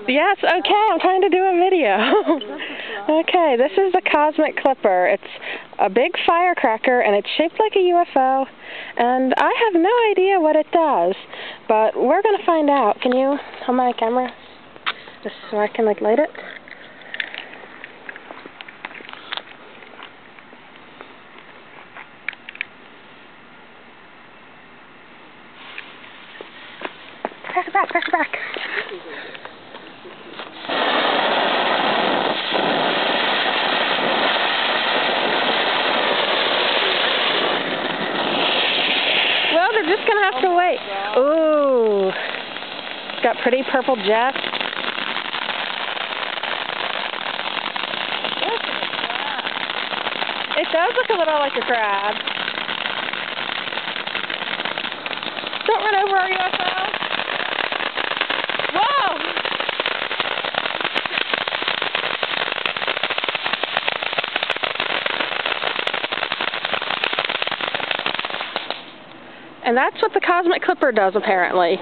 Yes, okay, I'm trying to do a video. Okay, this is the Cosmic Clipper. It's a big firecracker and it's shaped like a UFO, and I have no idea what it does, but we're going to find out. Can you hold my camera just so I can light it? Crack her back. Well, they're just going to have to wait. Ooh. It's got pretty purple jets. It does look a little like a crab. Don't run over our UFO. Whoa! And that's what the Cosmic Clipper does, apparently.